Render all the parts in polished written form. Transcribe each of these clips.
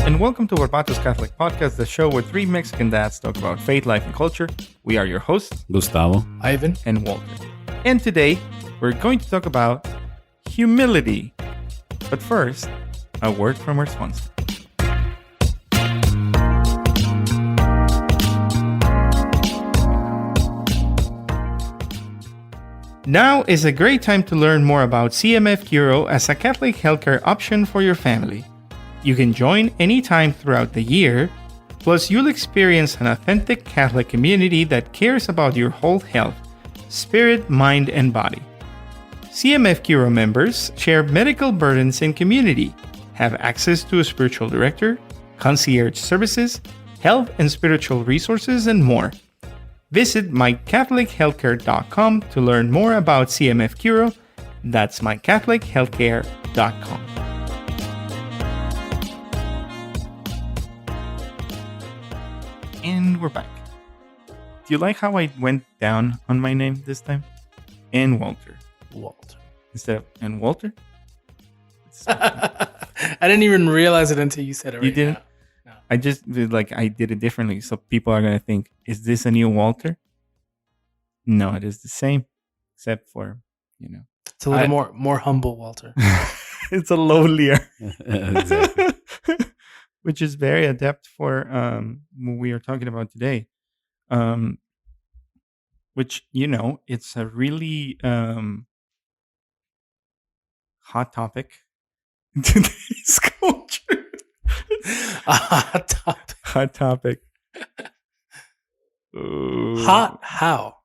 and welcome to Barbatus Catholic Podcast, the show where three Mexican dads talk about faith, life, and culture. We are your hosts, Gustavo, Ivan, and Walter. And today, we're going to talk about humility. But first, a word from our sponsor. Now is a great time to learn more about CMF Curo as a Catholic healthcare option for your family. You can join anytime throughout the year, plus you'll experience an authentic Catholic community that cares about your whole health, spirit, mind, and body. CMF Curo members share medical burdens in community, have access to a spiritual director, concierge services, health and spiritual resources, and more. Visit mycatholichealthcare.com to learn more about CMF Curo. That's mycatholichealthcare.com. And we're back. Do you like how I went down on my name this time? And Walter. Instead of and Walter? I didn't even realize it until you said it right. You didn't? now. No. I just I did it differently, so people are gonna think, is this a new Walter? No, it is the same, except for It's a little more humble, Walter. it's a lowlier, exactly. which is very adept for what we are talking about today. Which it's a really hot topic in today's culture. A hot topic. Hot topic. Hot how?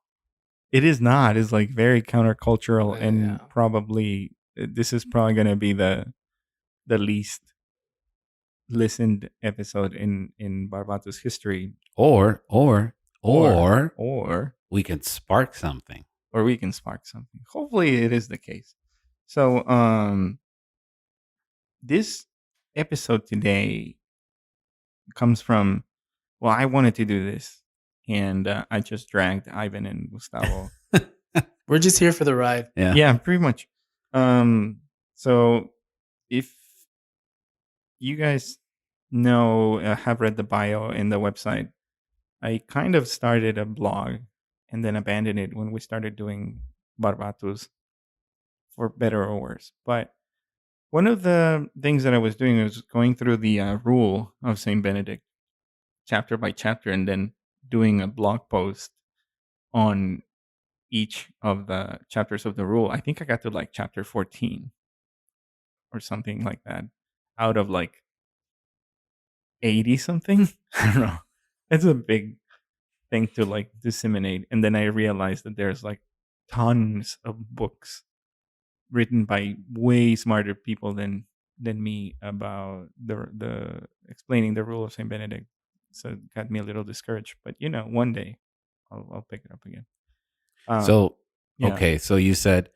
It is not. It's like very countercultural, and Yeah. probably this is probably going to be the least listened episode in Barbatus history, Or or we can spark something. we can spark something. Hopefully, it is the case. So, this episode today comes from. Well, I wanted to do this, and I just dragged Ivan and Gustavo. We're just here for the ride. Yeah. Yeah, pretty much. So if you guys have read the bio in the website, I kind of started a blog and then abandoned it when we started doing Barbatus, for better or worse. But one of the things that I was doing was going through the rule of Saint Benedict, chapter by chapter, and then doing a blog post on each of the chapters of the rule. I think I got to like chapter 14 or something like that out of like 80 something. I don't know. It's a big thing to like disseminate. And then I realized that there's like tons of books written by way smarter people than me about the explaining the rule of Saint Benedict. So it got me a little discouraged. But one day I'll pick it up again. So yeah. so you said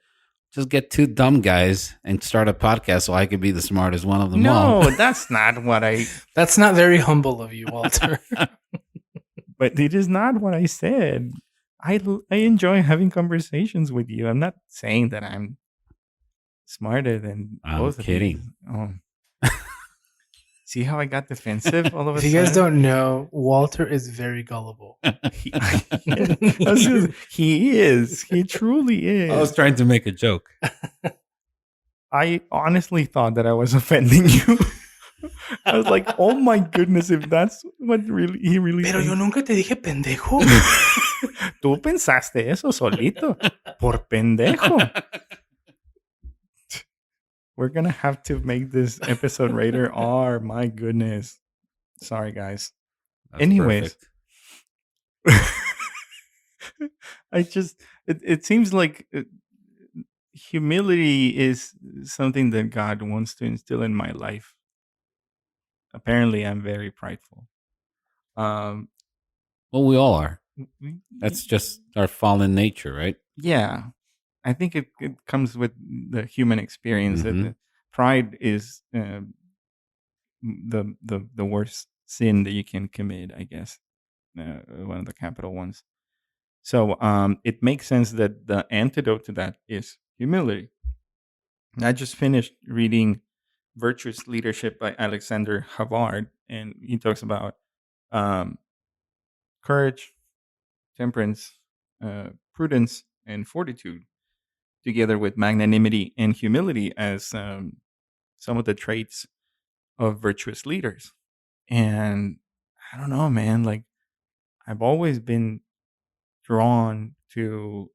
just get two dumb guys and start a podcast so I could be the smartest one of them all. No, that's not what I. That's not very humble of you, Walter. But it is not what I said. I enjoy having conversations with you. I'm not saying that I'm smarter than I'm both of kidding. you. Oh. See how I got defensive all of a If sudden? you guys don't know, Walter is very gullible. He is. He truly is. I was trying to make a joke. I honestly thought that I was offending you. I was like, oh my goodness, if that's what he really Pero yo thinks. nunca te dije pendejo. Tú pensaste eso solito. Por pendejo. We're going to have to make this episode rated R. My goodness. Sorry, guys. That's Anyways. perfect. It seems like humility is something that God wants to instill in my life. Apparently, I'm very prideful. Well, we all are. That's just our fallen nature, right? Yeah. I think it comes with the human experience that Mhm. the pride is the worst sin that you can commit, I guess. One of the capital ones. So it makes sense that the antidote to that is humility. I just finished reading Virtuous Leadership by Alexander Havard, and he talks about um, courage, temperance, prudence, and fortitude, together with magnanimity and humility as some of the traits of virtuous leaders. And I don't know, man. Like, I've always been drawn to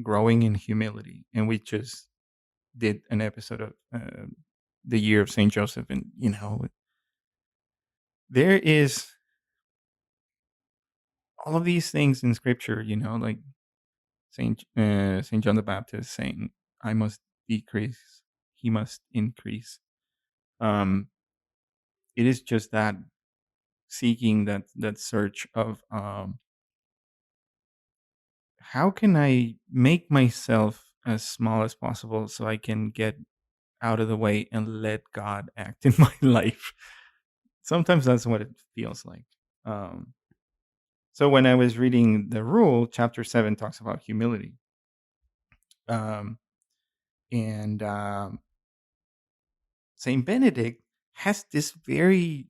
growing in humility, and we just did an episode of the year of Saint Joseph, and there is all of these things in Scripture. Like Saint John the Baptist saying, "I must decrease, he must increase." Um, it is just that seeking, that search of how can I make myself as small as possible so I can get out of the way and let God act in my life. Sometimes that's what it feels like. Um, so when I was reading the rule, chapter 7 talks about humility. Um, and Saint Benedict has this very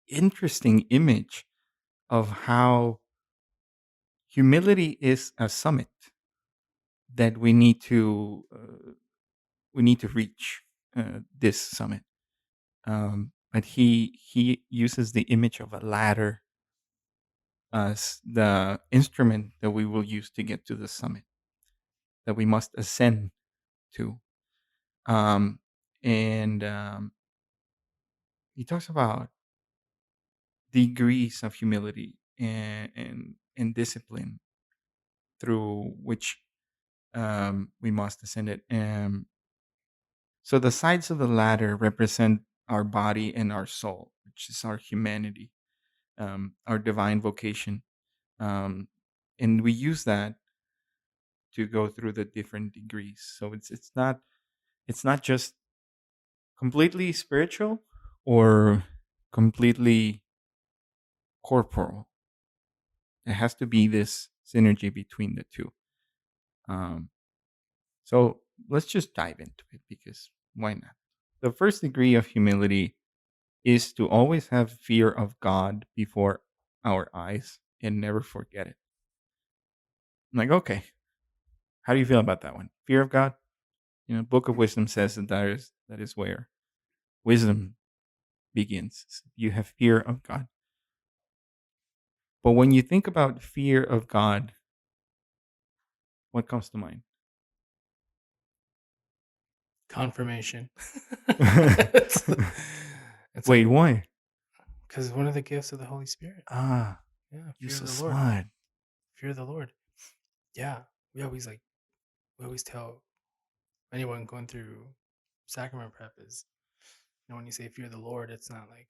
interesting image of how humility is a summit that we need to reach this summit. But he uses the image of a ladder as the instrument that we will use to get to the summit that we must ascend to. Um, and he talks about degrees of humility and discipline through which we must ascend it. So the sides of the ladder represent our body and our soul, which is our humanity, our divine vocation, and we use that to go through the different degrees. So it's not just completely spiritual or completely corporal. It has to be this synergy between the two. Um, so let's just dive into it because why not? The first degree of humility is to always have fear of God before our eyes and never forget it. I'm like, okay, how do you feel about that one? Fear of God? Book of Wisdom says that is where wisdom begins. You have fear of God. But when you think about fear of God, what comes to mind? Confirmation. it's, it's Wait, why? because one of the gifts of the Holy Spirit. Ah, Yeah, you're fear so of the Lord. smart. Fear of the Lord. Yeah, we always tell anyone going through sacrament prep is, when you say fear of the Lord, it's not like,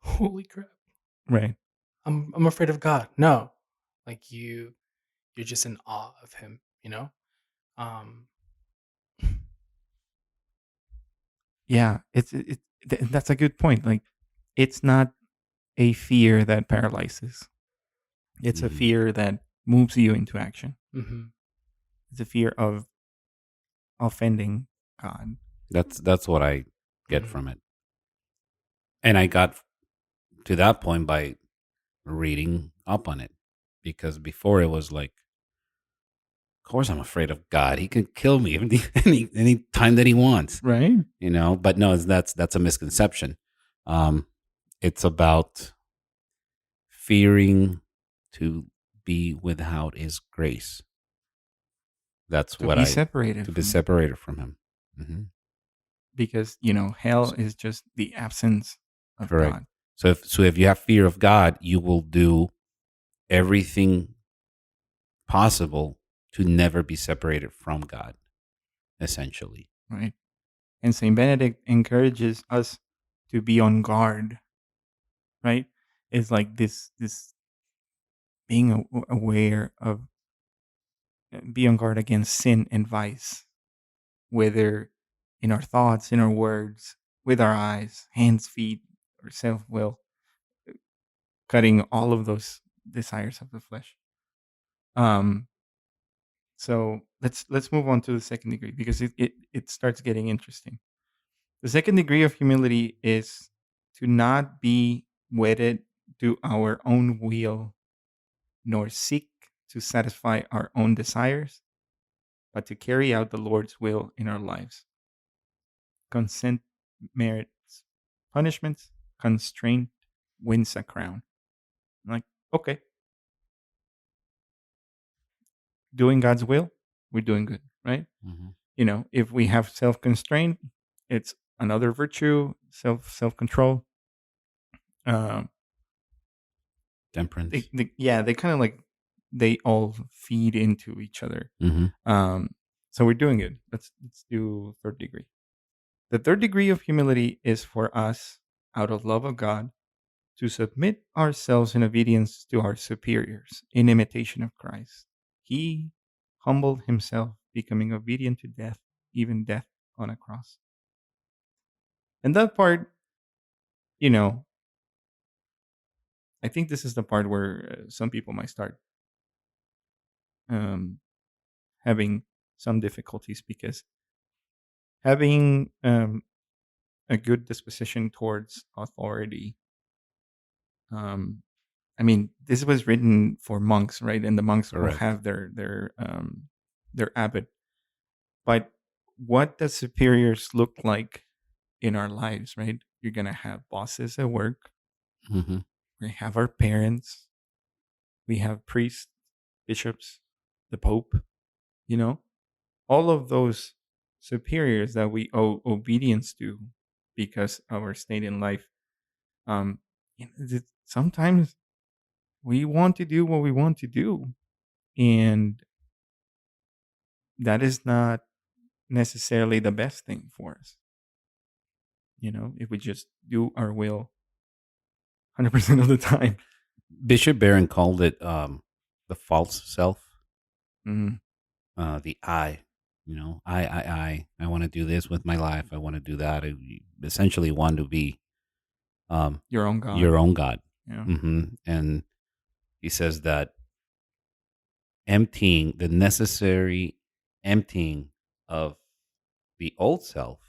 holy crap, Right. I'm afraid of God. No, like you're just in awe of Him. Um, Yeah, that's a good point. Like, it's not a fear that paralyzes. It's a Mhm. fear that moves you into action. mm-hmm. It's a fear of offending God. That's what I get Mm-hmm. from it. And I got to that point by reading up on it, because before it was like, of course I'm afraid of God. He can kill me any time that he wants, Right? But no, that's a misconception. Um, it's about fearing to be without his grace. That's To what be I separated to be from, separated from him. Hmm. because hell is just the absence of Correct. God. So if you have fear of God, you will do everything possible to never be separated from God, essentially. Right? And Saint Benedict encourages us to be on guard. Right? It's like this being aware of, be on guard against sin and vice, whether in our thoughts, in our words, with our eyes, hands, feet, or self will, cutting all of those desires of the flesh. Um, so let's move on to the second degree because it starts getting interesting. The second degree of humility is to not be wedded to our own will, nor seek to satisfy our own desires, but to carry out the Lord's will in our lives. Consent merits punishments, constraint wins a crown. I'm like, okay, doing God's will, we're doing good, right? Mhm. If we have self constraint, it's another virtue, self control. Um, Temperance. they kind of like they all feed into each other. Hmm. So we're doing it. Let's do third degree. The third degree of humility is for us, out of love of God, to submit ourselves in obedience to our superiors in imitation of Christ. He humbled himself, becoming obedient to death, even death on a cross. And that part, you know, I think this is the part where some people might start um, having some difficulties because having a good disposition towards authority. Um, I mean, this was written for monks, right? And the monks will Correct. have their abbot. But what does superiors look like in our lives, right? You're gonna have bosses at work. Hmm. We have our parents. We have priests, bishops, the Pope. You know, all of those superiors that we owe obedience to because of our state in life. Um, sometimes we want to do what we want to do, and that is not necessarily the best thing for us. If we just do our will 100% of the time. Bishop Barron called it the false self, Mhm. the I. I want to do this with my life. I want to do that. I essentially want to be um, Your own God. your own God. Yeah. And he says that emptying, the necessary emptying of the old self,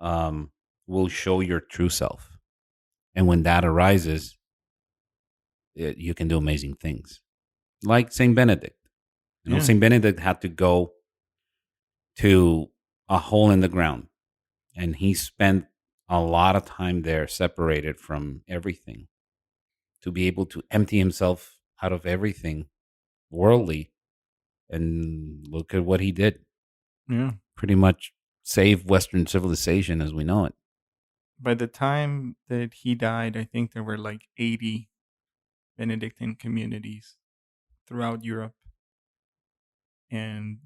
will show your true self. And when that arises, you can do amazing things. Like Saint Benedict. Yeah. Saint Benedict had to go to a hole in the ground, and he spent a lot of time there, separated from everything, to be able to empty himself out of everything worldly. And look at what he did. Yeah. Pretty much save Western civilization as we know it. By the time that he died, I think there were like 80 Benedictine communities throughout Europe. And,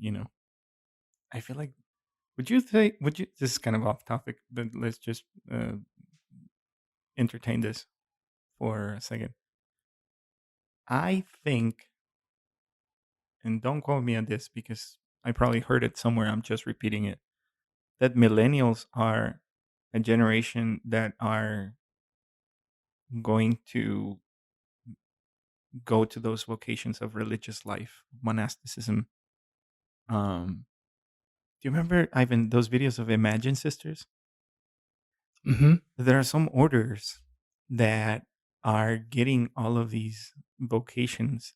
I feel like, this is kind of off topic, but let's just entertain this for a second. I think, and don't quote me on this because I probably heard it somewhere, I'm just repeating it, that millennials are a generation that are going to go to those vocations of religious life, monasticism. Do you remember, Ivan, those videos of Imagine Sisters? Mm-hmm. There are some orders that are getting all of these vocations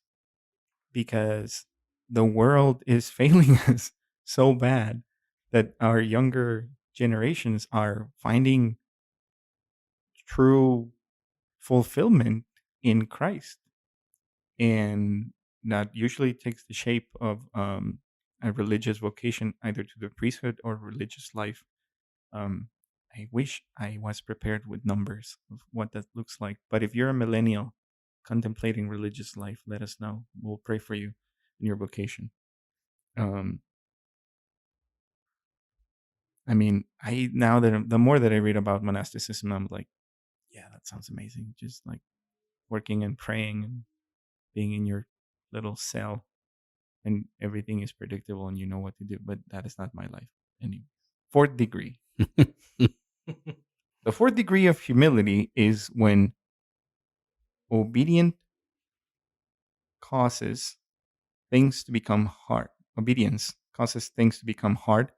because the world is failing us so bad that our younger generations are finding true fulfillment in Christ. And that usually takes the shape of a religious vocation, either to the priesthood or religious life. I wish I was prepared with numbers of what that looks like. But if you're a millennial contemplating religious life, let us know. We'll pray for you in your vocation. Um, I mean, now that the more that I read about monasticism, I'm like, yeah, that sounds amazing. Just like working and praying and being in your little cell, and everything is predictable and you know what to do. But that is not my life. Anyway, fourth degree. The fourth degree of humility is when obedient causes things to become hard. Obedience causes things to become hard,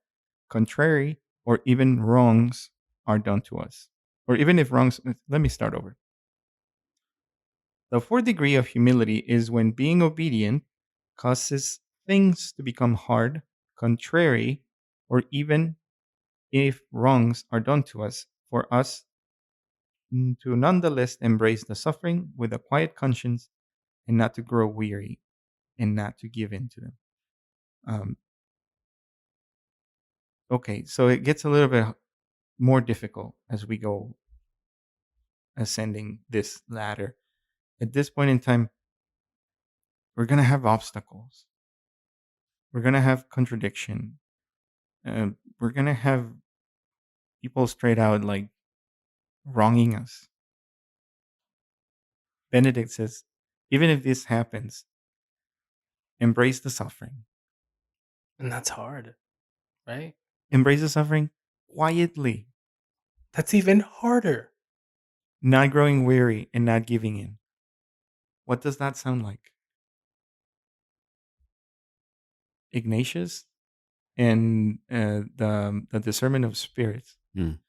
contrary, or even wrongs are done to us. or even if wrongs. Let me start over. The fourth degree of humility is when being obedient causes things to become hard, contrary, or even if wrongs are done to us, for us to nonetheless embrace the suffering with a quiet conscience and not to grow weary and not to give in to them. Um, okay, so it gets a little bit more difficult as we go ascending this ladder. At this point in time, we're going to have obstacles. We're going to have contradiction. We're going to have people straight out like wronging us. Benedict says, even if this happens, embrace the suffering. And that's hard, right? Embrace the suffering quietly, That's even harder. not growing weary and not giving in. What does that sound like? Ignatius and the discernment of spirits. Mm.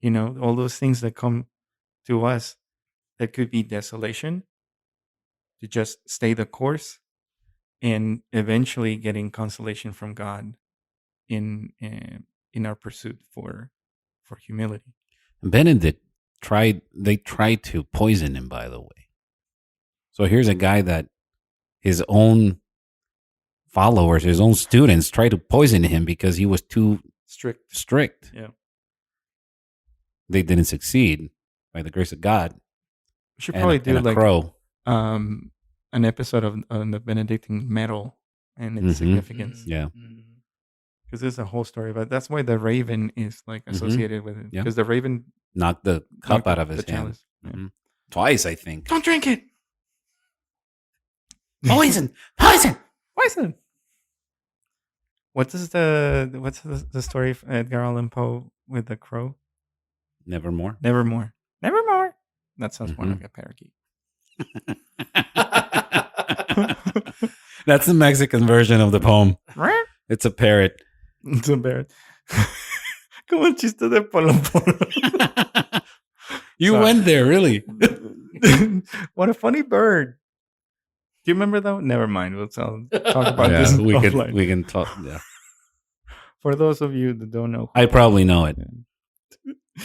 You know, all those things that come to us that could be desolation, to just stay the course, and eventually getting consolation from God in our pursuit for humility. Benedict tried to poison him, by the way. So here's a guy that his own followers, his own students tried to poison him because he was too strict. Yeah. They didn't succeed by the grace of God. We should probably do a like crow. An episode of the Benedictine medal and its significance. Yeah. Because there's a whole story about it. That's why the raven is like associated with it. Yeah. Because the raven knocked the cup out of his hand. chalice. Yeah. Twice, I think. Don't drink it. Poison. What's the story of Edgar Allan Poe with the crow? Nevermore. Nevermore. That sounds more like a parakeet. That's the Mexican version of the poem. It's a parrot. It's a parrot. Como el chiste de Polo Polo. You went there, really? What a funny bird. Do you remember that? Never mind. We'll talk about this. We can talk. Yeah. For those of you that don't know, I probably know it.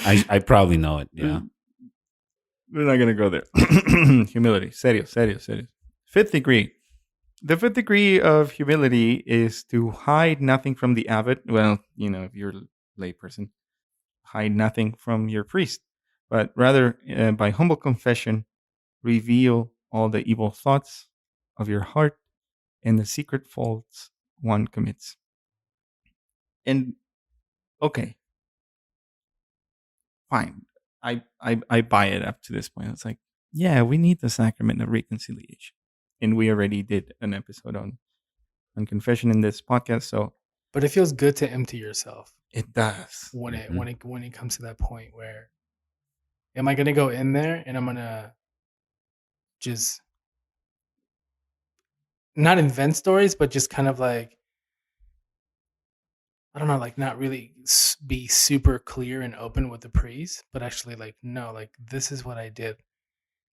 I probably know it. Yeah. We're not gonna go there. Humility. Serio. Fifth degree. The fifth degree of humility is to hide nothing from the abbot. Well, you know, if you're a layperson, hide nothing from your priest, but rather by humble confession, reveal all the evil thoughts of your heart and the secret faults one commits. And okay, fine. I buy it up to this point. It's like, yeah, we need the sacrament of reconciliation. And we already did an episode on confession in this podcast. So, but it feels good to empty yourself. It does when it comes to that point where, am I gonna go in there and I'm gonna just not invent stories, but just kind of like, I don't know, like not really be super clear and open with the priest, but actually like, no, like this is what I did,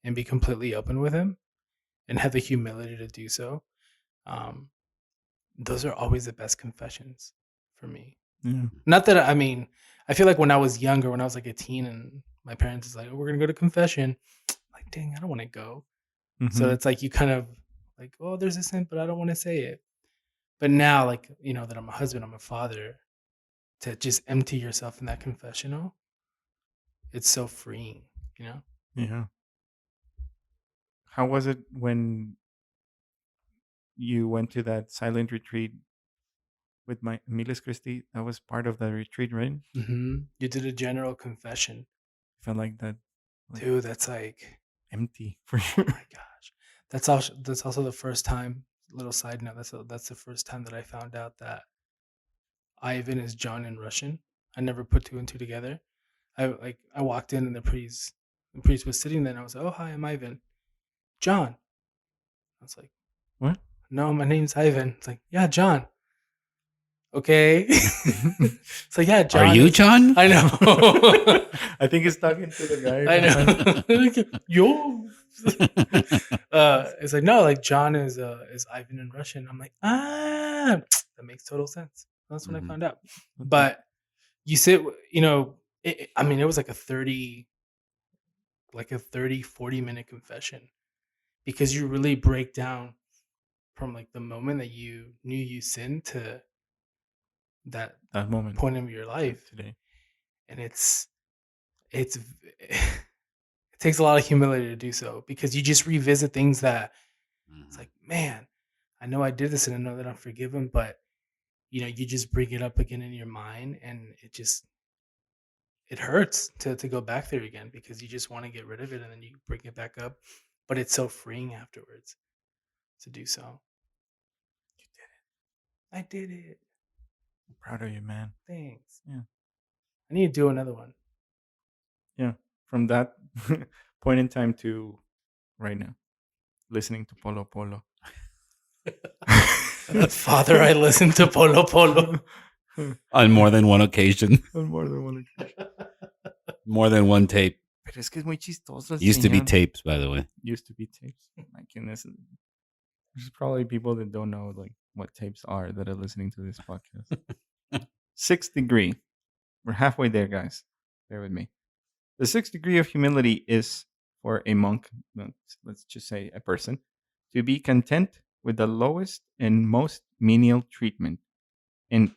and be completely open with him and have the humility to do so. Those are always the best confessions for me. Yeah. Not that, I mean, I feel like when I was younger, when I was like a teen and my parents is like, oh, we're going to go to confession. I'm like, dang, I don't want to go. Mm-hmm. So it's like, you kind of like, oh, there's a sin, but I don't want to say it. But now, like, you know, that I'm a husband, I'm a father, to just empty yourself in that confessional, it's so freeing, you know? Yeah. How was it when you went to that silent retreat with my Miles Christi? That was part of the retreat, right? Mm-hmm. You did a general confession. Felt like that. Like, dude, that's like empty for you. Oh my gosh. That's also the first time, little side note, that's the first time that I found out that Ivan is John in Russian. I never put two and two together. I walked in and the priest was sitting there and I was like, oh, hi, I'm Ivan. John. I was like, what? No, my name's Ivan. It's like, yeah, John. Okay. So yeah, John. Are you John? I know. I think he's talking to the guy. I know. Yo. It's like no, like John is Ivan in Russian. I'm like, that makes total sense. That's when I found out. But you sit, I mean, it was like a 40-minute confession, because you really break down from like the moment that you knew you sinned to that moment point of your life. today. And it takes a lot of humility to do so, because you just revisit things that it's like, man, I know I did this and I know that I'm forgiven, but you just bring it up again in your mind, and it hurts to go back there again, because you just want to get rid of it, and then you bring it back up, but it's so freeing afterwards to do so. You did I did it. I'm proud of you, man. Thanks. Yeah. I need to do another one. Yeah. From that point in time to right now, listening to Polo Polo. Father, I listen to Polo Polo. On more than one occasion. On more than one occasion. More than one tape. Pero es que es muy chistoso. Used to be señor. tapes, by the way. Used to be tapes. My goodness. There's probably people that don't know like what tapes are that are listening to this podcast. 6th degree. We're halfway there, guys. Bear with me. The 6th degree of humility is for a monk, let's just say a person, to be content with the lowest and most menial treatment. And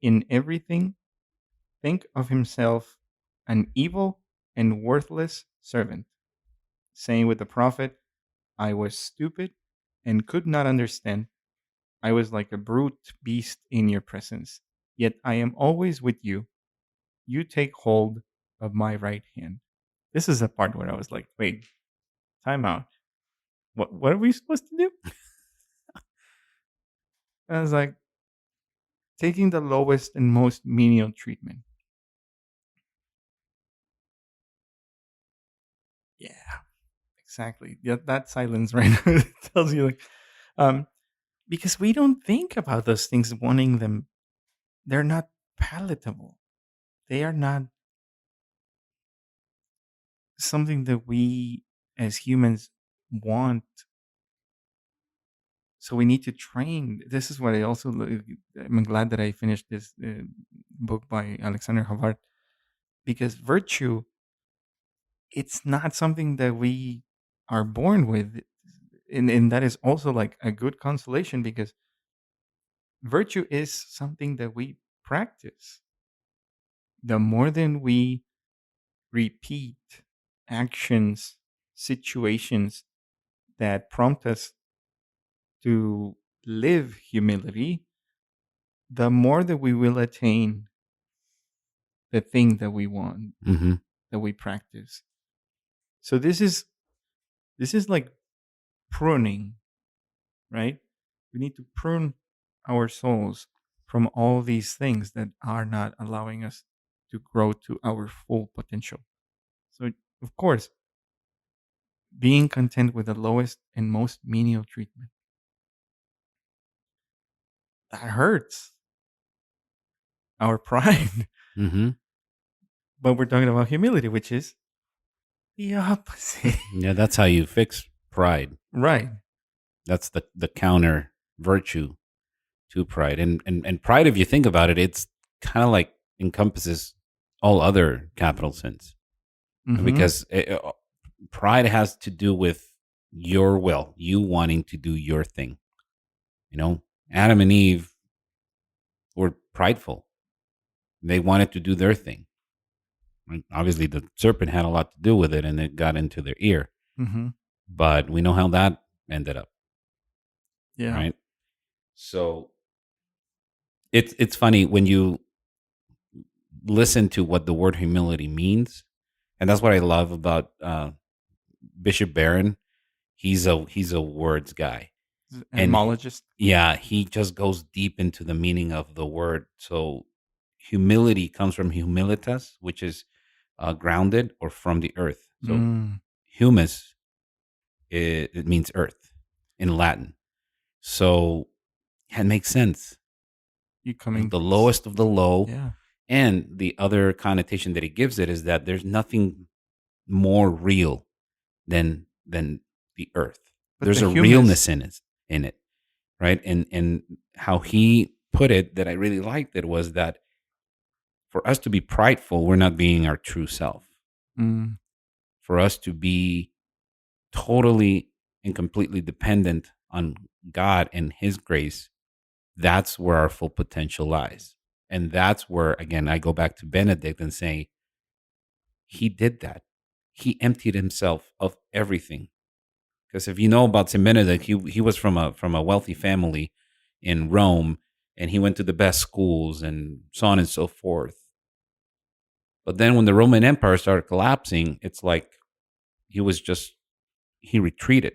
in everything, think of himself an evil and worthless servant, saying with the prophet, I was stupid and could not understand. I was like a brute beast in your presence. Yet I am always with you. You take hold of my right hand. This is the part where I was like, wait, time out. What are we supposed to do? And I was like, taking the lowest and most menial treatment. Yeah, exactly. Yeah, that silence right now tells you like, because we don't think about those things, wanting them. They're not palatable. They are not something that we as humans want. So we need to train. This is what I also. I'm glad that I finished this book by Alexander Havard, because virtue, it's not something that we are born with, and that is also like a good consolation, because virtue is something that we practice. The more than we repeat actions, situations that prompt us to live humility, the more that we will attain the thing that we want, that we practice. So this is like pruning, right? We need to prune our souls from all these things that are not allowing us to grow to our full potential. So, of course, being content with the lowest and most menial treatment, that hurts our pride. But we're talking about humility, which is the opposite. Yeah, that's how you fix pride. Right. That's the counter virtue to pride. And pride, if you think about it, it's kind of like encompasses all other capital sins. Because pride has to do with your will, you wanting to do your thing. Adam and Eve were prideful. They wanted to do their thing. Right? Obviously, the serpent had a lot to do with it, and it got into their ear. But we know how that ended up. Yeah. Right. So it's funny when you listen to what the word humility means, and that's what I love about Bishop Barron. He's a words guy, Etymologist. Yeah, he just goes deep into the meaning of the word. So humility comes from humilitas, which is grounded or from the earth. So humus, it means earth in Latin. So it makes sense. You coming the lowest of the low. Yeah. And the other connotation that he gives it is that there's nothing more real than the earth. But There's the a humus- realness in it, right? And how he put it that I really liked it was that for us to be prideful, we're not being our true self. Mm, For us to be totally and completely dependent on God and His grace, that's where our full potential lies. And that's where, again, I go back to Benedict and say, he did that. He emptied himself of everything. Because if you know about Saint Benedict, he was from a wealthy family in Rome, and he went to the best schools and so on and so forth. But then when the Roman Empire started collapsing, it's like he retreated.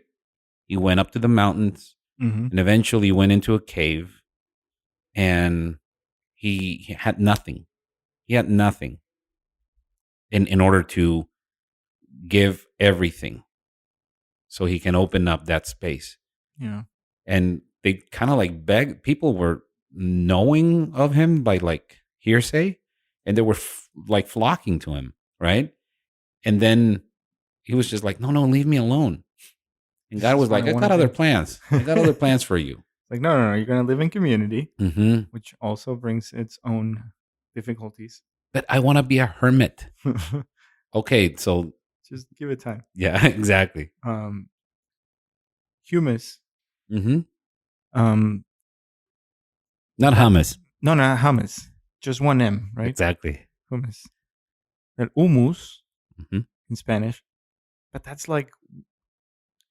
He went up to the mountains mhm. and eventually went into a cave, and he had nothing. He had nothing in order to give everything so he can open up that space. Yeah. And they kind of like begged, people were knowing of him by like hearsay, and they were like flocking to him, right? And then he was just like, no, leave me alone. And This God is was what like, I I wanna got other do." plans. I got other plans for you. Like, no, you're gonna live in community, Hmm. which also brings its own difficulties. But I want to be a hermit. Okay, so Just give it time. yeah, exactly. Humus. Hmm. Um, Not hummus. no, not hummus. Just one M, right? Exactly. Humus. El humus Hmm. in Spanish, but that's like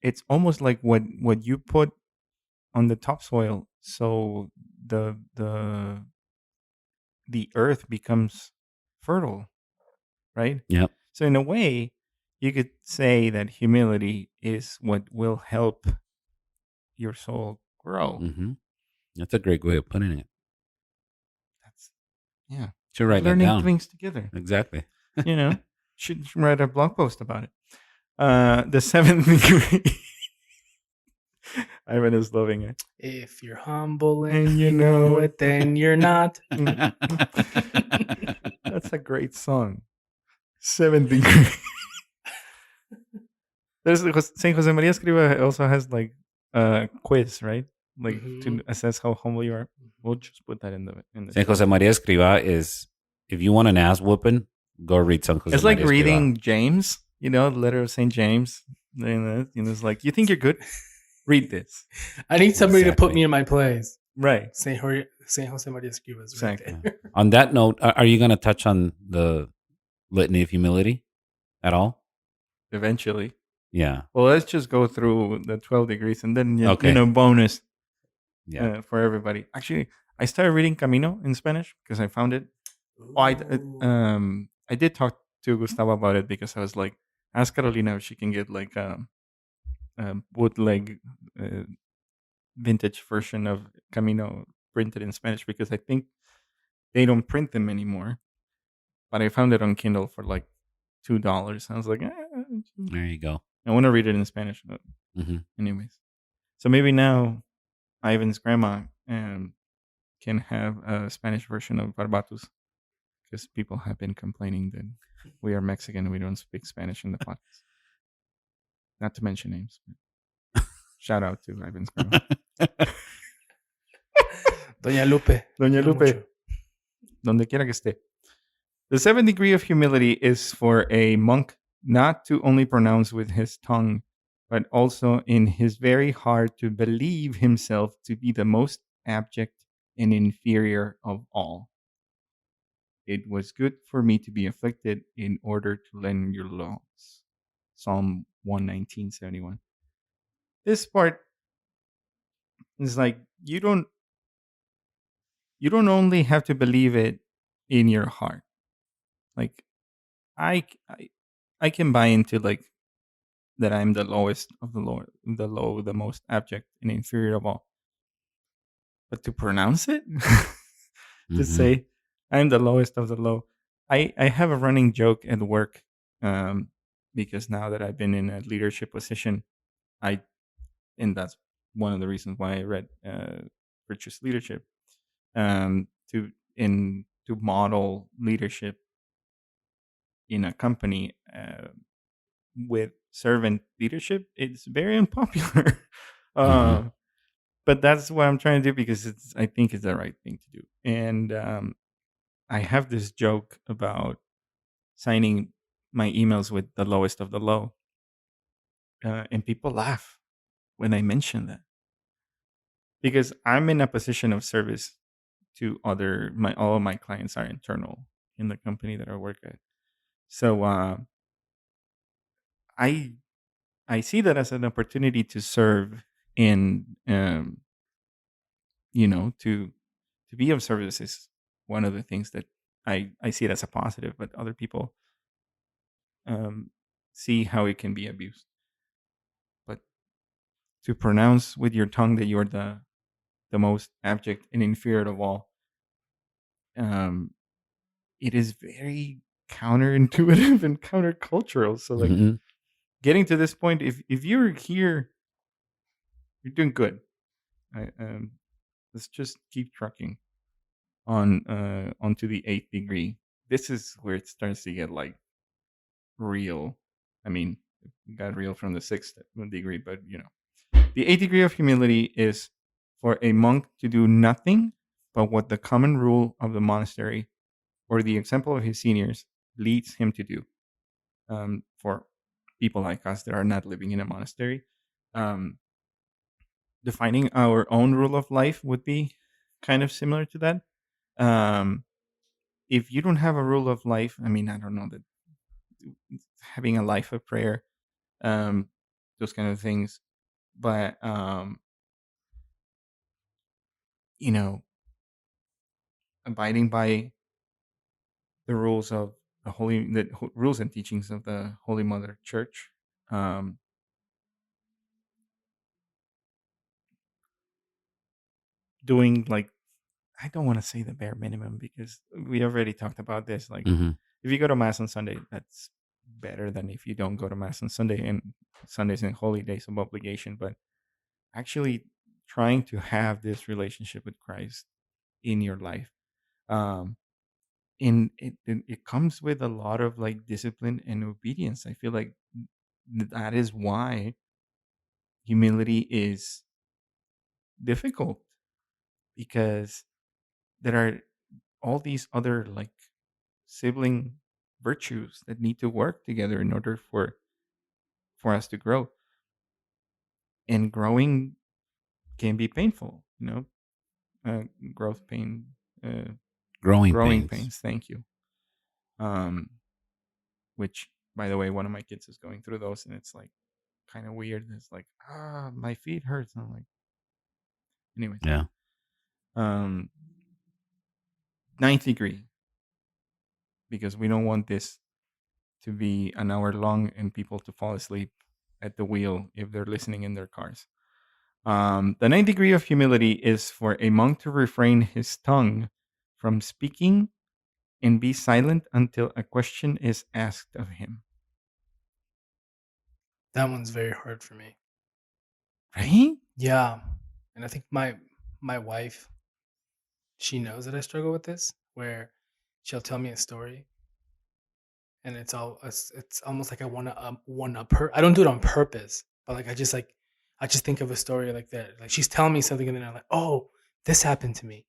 it's almost like what you put on the topsoil, so the earth becomes fertile, right? Yep. So in a way, you could say that humility is what will help your soul grow. Hmm. That's a great way of putting it. That's yeah. Should write that Learning down. things together. Exactly. You know, should write a blog post about it. The seventh degree. Ivan is loving it. If you're humble And and you you know know it. it, then you're not. That's a great song. Seventh degree. There's Saint Jose Maria Escriva also has like a quiz, right? Like to Mhm. assess how humble you are. We'll just put that in the San Jose Maria Escriva is, if you want an ass whooping, go read San Jose It's like Maria Escriva. reading James, the letter of Saint James. It's like, you think you're good? Read this. I need somebody to put Exactly. me in my place. Right. Saint Jose Maria Escriva is right Exactly. there. On that note, are you going to touch on the litany of humility at all? Eventually. Yeah. Well, let's just go through the 12 degrees and then, Okay. bonus Yeah. for everybody. Actually, I started reading Camino in Spanish because I found it. I did talk to Gustavo about it because I was like, ask Carolina if she can get like a bootleg vintage version of Camino printed in Spanish, because I think they don't print them anymore. But I found it on Kindle for like $2. I was like, There you go. I want to read it in Spanish. Hmm. Anyways, so maybe now Ivan's grandma can have a Spanish version of Barbatus, because people have been complaining that we are Mexican and we don't speak Spanish in the podcast. Not to mention names. Shout out to Ivan's grandma. Doña Lupe. Doña quiero Lupe, mucho. donde quiera que esté. The seventh degree of humility is for a monk not to only pronounce with his tongue, but also in his very heart to believe himself to be the most abject and inferior of all. It was good for me to be afflicted in order to learn your laws. Psalm 119:71. This part is like you don't only have to believe it in your heart. Like I I, I can buy into like that I'm the lowest of the low, the most abject and inferior of all. But to pronounce it, to Mhm. say I'm the lowest of the low. I have a running joke at work, because now that I've been in a leadership position, and that's one of the reasons why I read Virtuous Leadership. to to model leadership in a company with servant leadership, it's very unpopular. Hmm. uh, but that's what I'm trying to do because I think it's the right thing to do. And I have this joke about signing my emails with the lowest of the low, and people laugh when I mention that because I'm in a position of service to other my all of my clients are internal in the company that I work at. So I I see that as an opportunity to serve in to be of service is one of the things that I see it as a positive, but other people um, see how it can be abused. But to pronounce with your tongue that you're the most abject and inferior of all, um, it is very counterintuitive and countercultural. So like Hmm. getting to this point, if you're here, you're doing good. I, let's just keep trucking on onto the eighth degree. This is where it starts to get like real. I mean, it got real from the sixth degree, but the eighth degree of humility is for a monk to do nothing but what the common rule of the monastery or the example of his seniors leads him to do. For people like us that are not living in a monastery, um, defining our own rule of life would be kind of similar to that. Um, if you don't have a rule of life, I mean, I don't know that having a life of prayer, um, those kind of things, but you know, abiding by the rules of the rules and teachings of the Holy Mother Church, um, doing like I don't want to say the bare minimum because we already talked about this. Like, Hmm. if you go to mass on Sunday, that's better than if you don't go to mass on Sunday. And Sundays and holy days of obligation, but actually trying to have this relationship with Christ in your life. Um, and it comes with a lot of like discipline and obedience. I feel like that is why humility is difficult because there are all these other like sibling virtues that need to work together in order for us to grow. And growing can be painful, uh, growth pain, uh, Growing growing pains. pains. Thank you. Um, which, by the way, one of my kids is going through those, and it's like kind of weird. It's like, my feet hurts. And I'm like, anyways, Yeah. um, ninth degree, because we don't want this to be an hour long and people to fall asleep at the wheel if they're listening in their cars. The ninth degree of humility is for a monk to refrain his tongue from speaking and be silent until a question is asked of him. That one's very hard for me. Right? Yeah, and I think my wife, she knows that I struggle with this, where she'll tell me a story, and it's almost like I want to one up her. I don't do it on purpose, but I just think of a story like that. Like she's telling me something, and then I'm like, oh, this happened to me,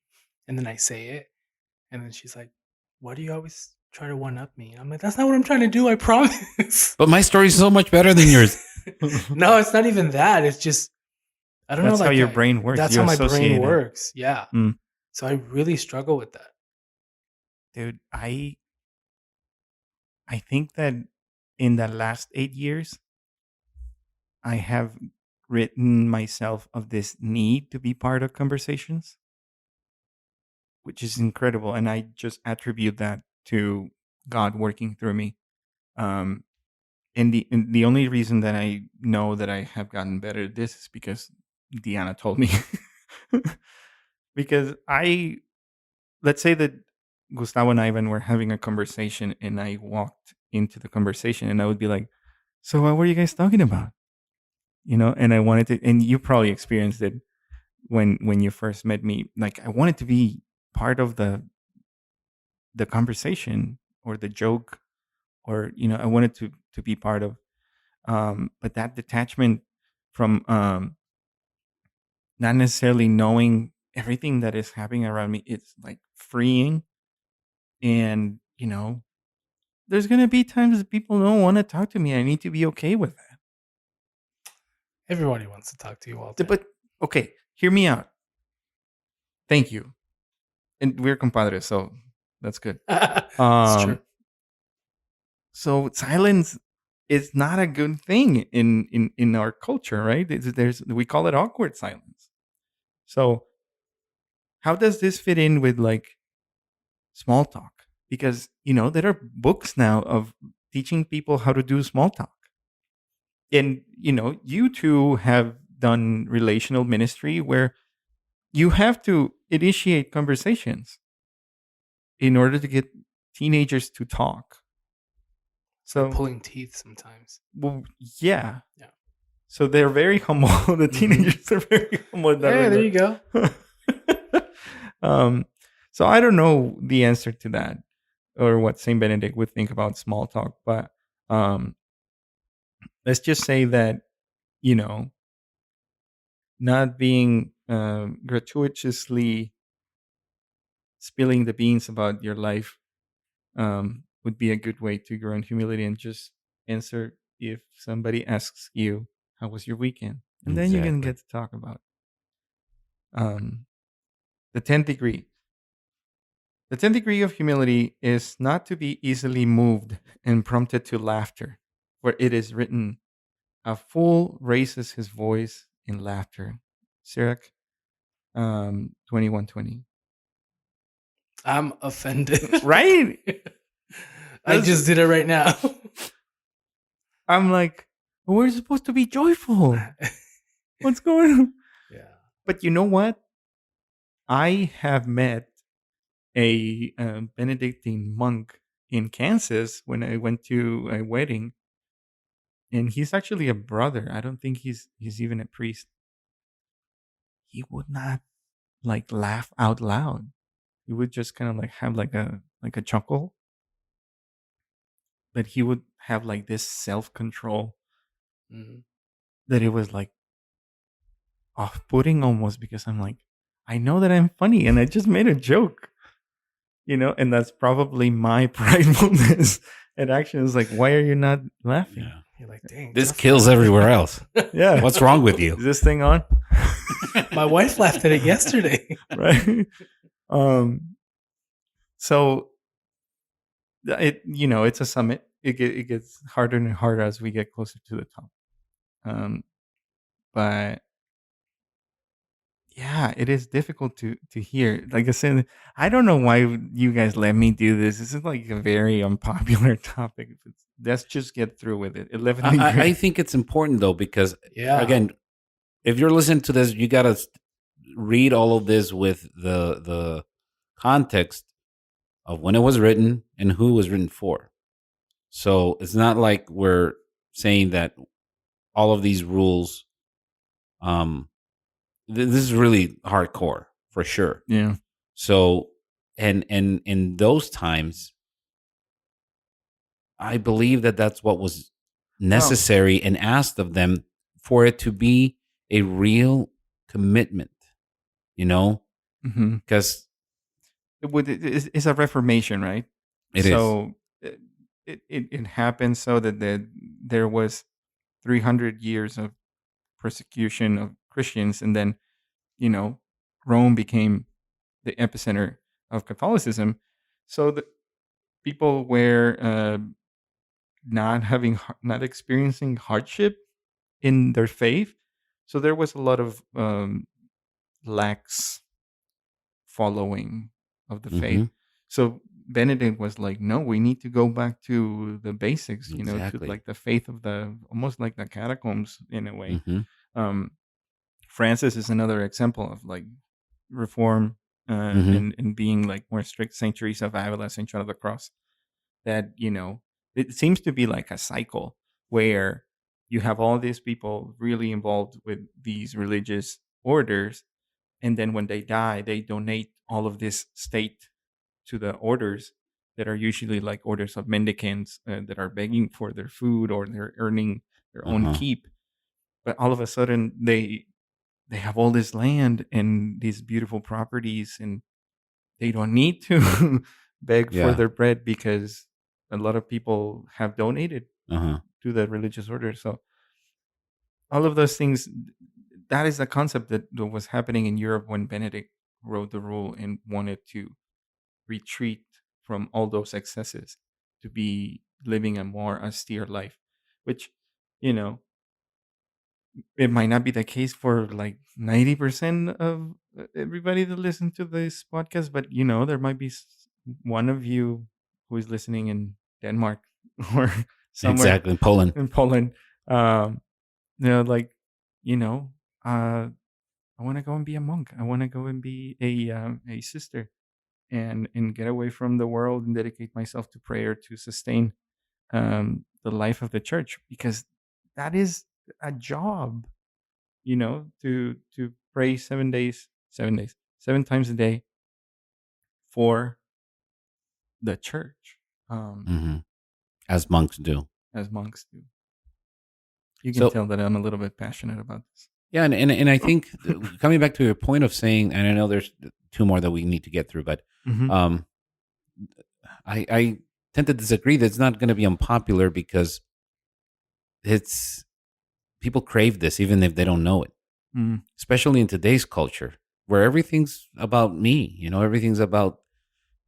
and then I say it, and then she's like, why do you always try to one up me? And I'm like, that's not what I'm trying to do. I promise. But my story's so much better than yours. No, it's not even that. It's just I don't know. That's how your brain works. That's You how my brain associate it. works. Yeah. Mm. So I really struggle with that. Dude, I think that in the last 8 years, I have written myself of this need to be part of conversations, which is incredible. And I just attribute that to God working through me. Um, and the only reason that I know that I have gotten better at this is because Deanna told me. Because let's say that Gustavo and Ivan were having a conversation and I walked into the conversation and I would be like, so what were you guys talking about? And I wanted to, and you probably experienced it when you first met me. Like I wanted to be part of the conversation or the joke, or I wanted to be part of. But that detachment from not necessarily knowing everything that is happening around me, it's like freeing. And there's gonna be times that people don't want to talk to me. I need to be okay with that. Everybody wants to talk to you, Walter. But okay, hear me out. Thank you. And we're compadres, so that's good. That's true. So silence is not a good thing in our culture, right? We call it awkward silence. So how does this fit in with like small talk? Because there are books now of teaching people how to do small talk. And you two have done relational ministry where you have to initiate conversations in order to get teenagers to talk. So pulling teeth sometimes. Well, yeah. Yeah. So they're very humble. The teenagers are very humble. Yeah, there you go. So I don't know the answer to that, or what Saint Benedict would think about small talk, but let's just say that not being gratuitously spilling the beans about your life would be a good way to grow in humility, and just answer if somebody asks you, how was your weekend? And then you can get to talk about the 10th degree. The 10th degree of humility is not to be easily moved and prompted to laughter, for it is written, a fool raises his voice in laughter. Sirach 21:20. I'm offended. Right? I just did it right now. I'm like, we're supposed to be joyful. What's going on? Yeah. But you know what? I have met a Benedictine monk in Kansas when I went to a wedding, and he's actually a brother. I don't think he's even a priest. He would not like laugh out loud. He would just kind of like have like a chuckle, but he would have like this self-control that it was like off-putting almost, because I'm like, I know that I'm funny and I just made a joke, and that's probably my pridefulness. And action is like, why are you not laughing? Yeah. You're like, dang. This kills everywhere else. Yeah. What's wrong with you? Is this thing on? My wife laughed at it yesterday. Right. So it's a summit. It gets harder and harder as we get closer to the top. But yeah, it is difficult to hear. Like I said, I don't know why you guys let me do this. This is like a very unpopular topic. Let's just get through with it. 11th I degree. think it's important though, because Yeah. again, if you're listening to this, you gotta read all of this with the context of when it was written and who it was written for. So it's not like we're saying that all of these rules, this is really hardcore for sure. Yeah. So and in those times, I believe that that's what was necessary and asked of them for it to be a real commitment, because it's a reformation, right? It is. So it happened so that there was 300 years of persecution of Christians, and then Rome became the epicenter of Catholicism. So the people were not experiencing hardship in their faith. So there was a lot of lax following of the faith. So Benedict was like, no, we need to go back to the basics, to Exactly. like the faith of almost like the catacombs in a way. Francis is another example of like reform and being like more strict. Saint Teresa of Avila, Saint John of the Cross, that it seems to be like a cycle where you have all these people really involved with these religious orders, and then when they die, they donate all of this state to the orders that are usually like orders of mendicants that are begging for their food or they're earning their Uh own huh. keep. But all of a sudden they have all this land and these beautiful properties, and they don't need to beg for Yeah. their bread because a lot of people have donated Uh huh. to the religious order. So all of those things, that is the concept that was happening in Europe when Benedict wrote the rule and wanted to retreat from all those excesses to be living a more austere life, which, you know, it might not be the case for like 90% of everybody that listen to this podcast, but there might be one of you who is listening in Denmark or somewhere Exactly. Poland. in Poland. Um, like, you know, uh, I want to go and be a monk. I want to go and be a sister and get away from the world and dedicate myself to prayer to sustain the life of the church, because that is a job, to pray 7 days, 7 times a day for the church, um, Hmm. As monks do. as monks do. You can So tell that I'm a little bit passionate about this. yeah, and I think coming back to your point of saying, and I know there's two more that we need to get through, but Hmm. um, I tend to disagree that it's not going to be unpopular because it's people crave this even if they don't know it, Mm, especially in today's culture where everything's about me. Everything's about,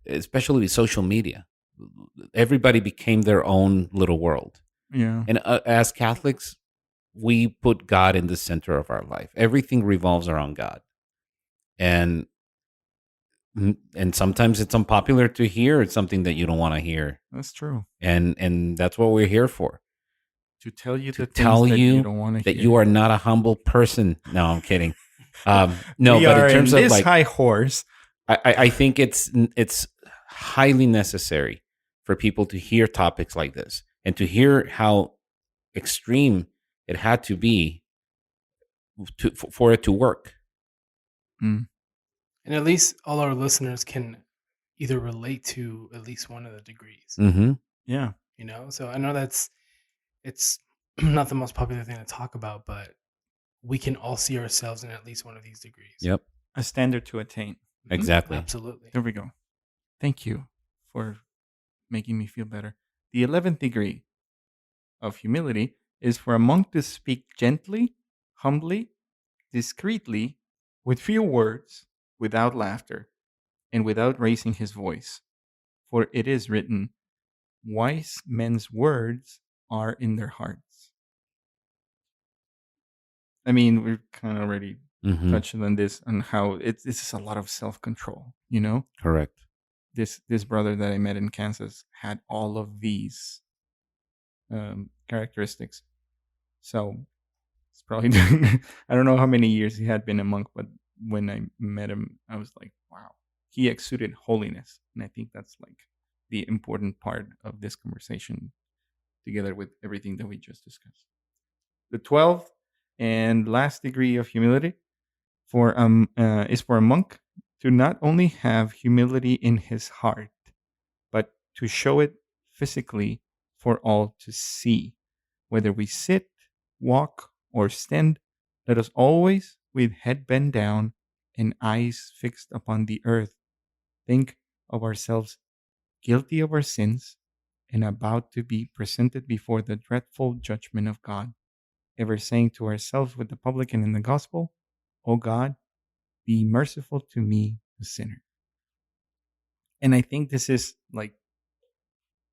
especially with social media. Everybody became their own little world, yeah, and as Catholics, we put God in the center of our life. Everything revolves around God, and and sometimes it's unpopular to hear. It's something that you don't want to hear, that's true. and that's what we're here for, To tell you to the things tell that you you don't want to that you hear. are not a humble person. No, I'm kidding. No, We but in are in terms of this like, high horse. I think it's highly necessary for people to hear topics like this and to hear how extreme it had to be for it to work. Mm, And at least all our listeners can either relate to at least one of the degrees. Mm-hmm. yeah, So I know it's not the most popular thing to talk about, but we can all see ourselves in at least one of these degrees. Yep. a standard to attain. Mhm. Exactly. Absolutely. There we go. Thank you for making me feel better. The 11th degree of humility is for a monk to speak gently, humbly, discreetly, with few words, without laughter, and without raising his voice. For it is written, wise men's words are in their hearts. I mean, we've kind of already Mm-hmm. touched on this, on how this is a lot of self control. Correct. This brother that I met in Kansas had all of these characteristics. So it's probably I don't know how many years he had been a monk, but when I met him, I was like, wow, he exuded holiness, and I think that's like the important part of this conversation, together with everything that we just discussed. The 12th and last degree of humility is for a monk to not only have humility in his heart, but to show it physically for all to see. Whether we sit, walk, or stand, let us always, with head bent down and eyes fixed upon the earth, think of ourselves guilty of our sins and about to be presented before the dreadful judgment of God, ever saying to ourselves with the publican in the gospel, O God, be merciful to me, a sinner. And I think this is like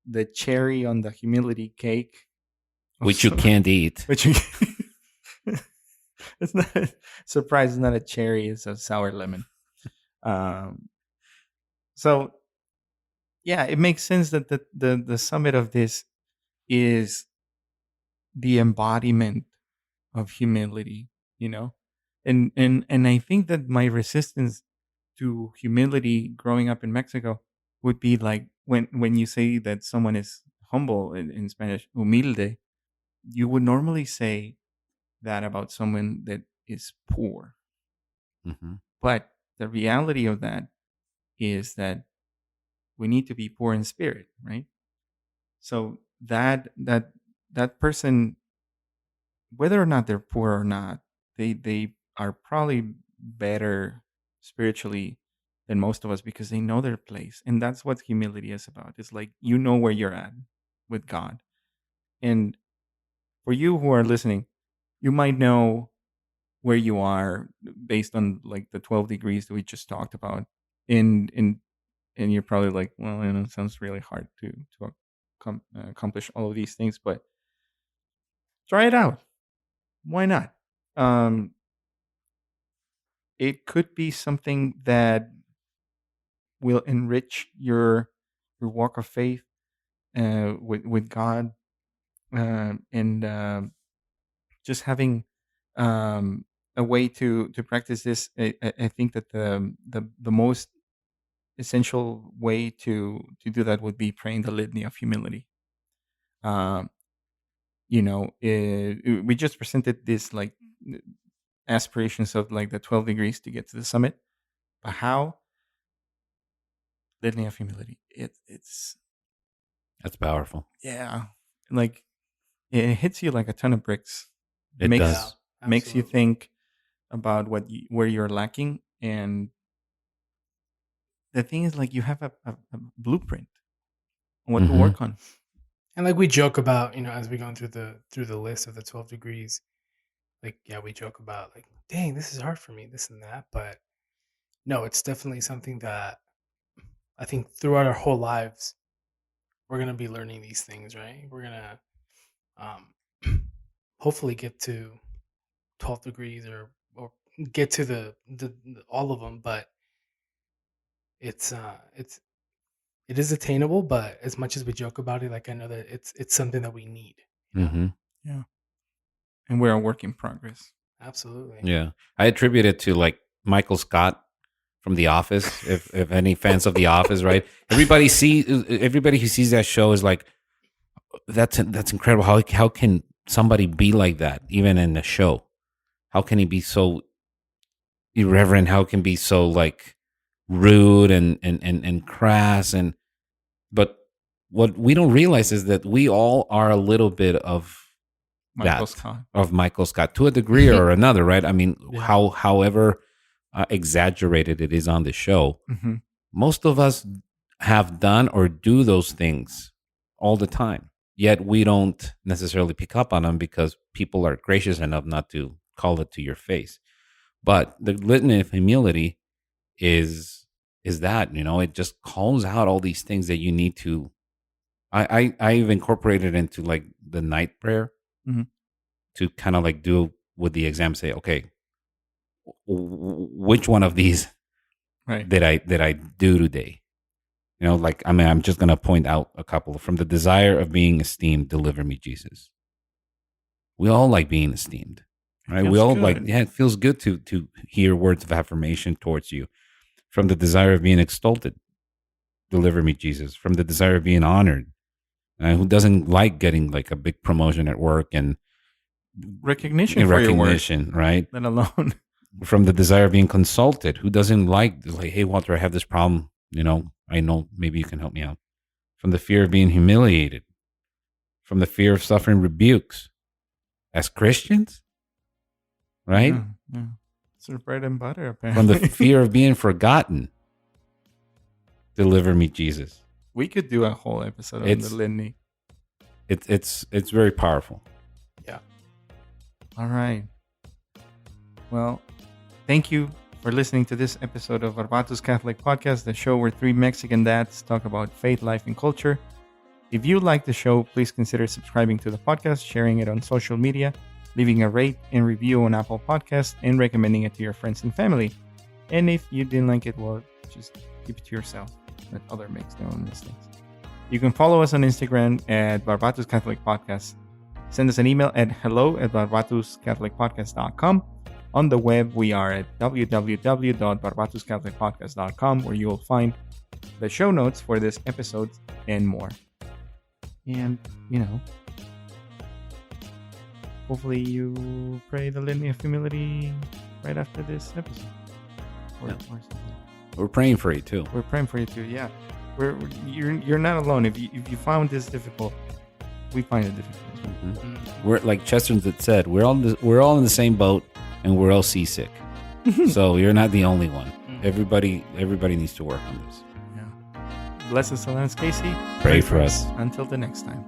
the cherry on the humility cake. Which you can't eat. Which you, it's not surprise. It's not a cherry. It's a sour lemon. Um, so yeah, it makes sense that the summit of this is the embodiment of humility. And I think that my resistance to humility growing up in Mexico would be like when you say that someone is humble in Spanish, humilde, you would normally say that about someone that is poor. Mm-hmm. But the reality of that is that we need to be poor in spirit, right? So that person, whether or not they're poor or not, they are probably better spiritually than most of us because they know their place, and that's what humility is about. It's like you know where you're at with God, and for you who are listening, you might know where you are based on like the 12 degrees that we just talked about, in and you're probably like, well, it sounds really hard to accomplish all of these things, but try it out. Why not? Um, it could be something that will enrich your walk of faith with God, and just having um, a way to practice this. I think that the most essential way to do that would be praying the litany of humility. Um, we just presented this like aspirations of like the 12 degrees to get to the summit, but how? Litany of humility. It's That's powerful. yeah, like it hits you like a ton of bricks. It makes Yeah, does. makes you absolutely. think about where you're lacking, and the thing is like you have a blueprint on what to Mm-hmm. work on. And like we joke about, as we go through the list of the 12 degrees, like yeah, we joke about like, dang, this is hard for me, this and that. But no, it's definitely something that I think throughout our whole lives, we're gonna be learning these things, right? We're gonna hopefully get to 12 degrees or get to the all of them, but it's it is attainable, but as much as we joke about it, like I know that it's something that we need. Mm-hmm. Yeah, and we're a work in progress. Absolutely. Yeah. I attribute it to like Michael Scott from The Office. If any fans of The Office, right? Everybody who sees that show is like, that's incredible. How can somebody be like that even in the show? How can he be so irreverent? How can be so like rude and crass? And but what we don't realize is that we all are a little bit of Michael that, Scott. of Michael Scott to a degree or another, right? I mean, Yeah. however exaggerated it is on the show, Mm-hmm. most of us have done or do those things all the time. Yet we don't necessarily pick up on them because people are gracious enough not to call it to your face. But the litany of humility is that, it just calls out all these things that you need to. I've incorporated into like the night prayer Mm-hmm. to kind of like do with the exam, say, okay, which one of these Right. did I do today? Like, I mean, I'm just gonna point out a couple. From the desire of being esteemed, deliver me, Jesus. We all like being esteemed, right? We Feels all like, good. yeah, it feels good to hear words of affirmation towards you. From the desire of being exalted, deliver me, Jesus. From the desire of being honored, who doesn't like getting like a big promotion at work and Recognition for your work, recognition, right? let alone From the desire of being consulted, who doesn't like hey, Walter, I have this problem, I know maybe you can help me out. From the fear of being humiliated, from the fear of suffering rebukes as Christians, right? yeah, yeah. It's their bread and butter, From the apparently. fear of being forgotten, deliver me, Jesus. We could do a whole episode on the litany. It's very powerful. Yeah. All right. Well, thank you for listening to this episode of Barbatus Catholic Podcast, the show where three Mexican dads talk about faith, life, and culture. If you like the show, please consider subscribing to the podcast, sharing it on social media, leaving a rate and review on Apple Podcasts, and recommending it to your friends and family. And if you didn't like it, well, just keep it to yourself. Let other makes their own mistakes. You can follow us on Instagram at Barbatus Catholic Podcast. Send us an email at hello@barbatuscatholicpodcast.com. On the web, we are at www.barbatuscatholicpodcast.com, where you will find the show notes for this episode and more. And, hopefully you pray the litany of humility right after this episode. Or something. We're praying for you too. We're praying for you too. Yeah, you're not alone. If you found this difficult, we find it difficult. We're like Chesterton said. We're all in the same boat, and we're all seasick. So you're not the only one. Everybody needs to work on this. Yeah. Bless us, Lance Casey. Pray for us. Until the next time.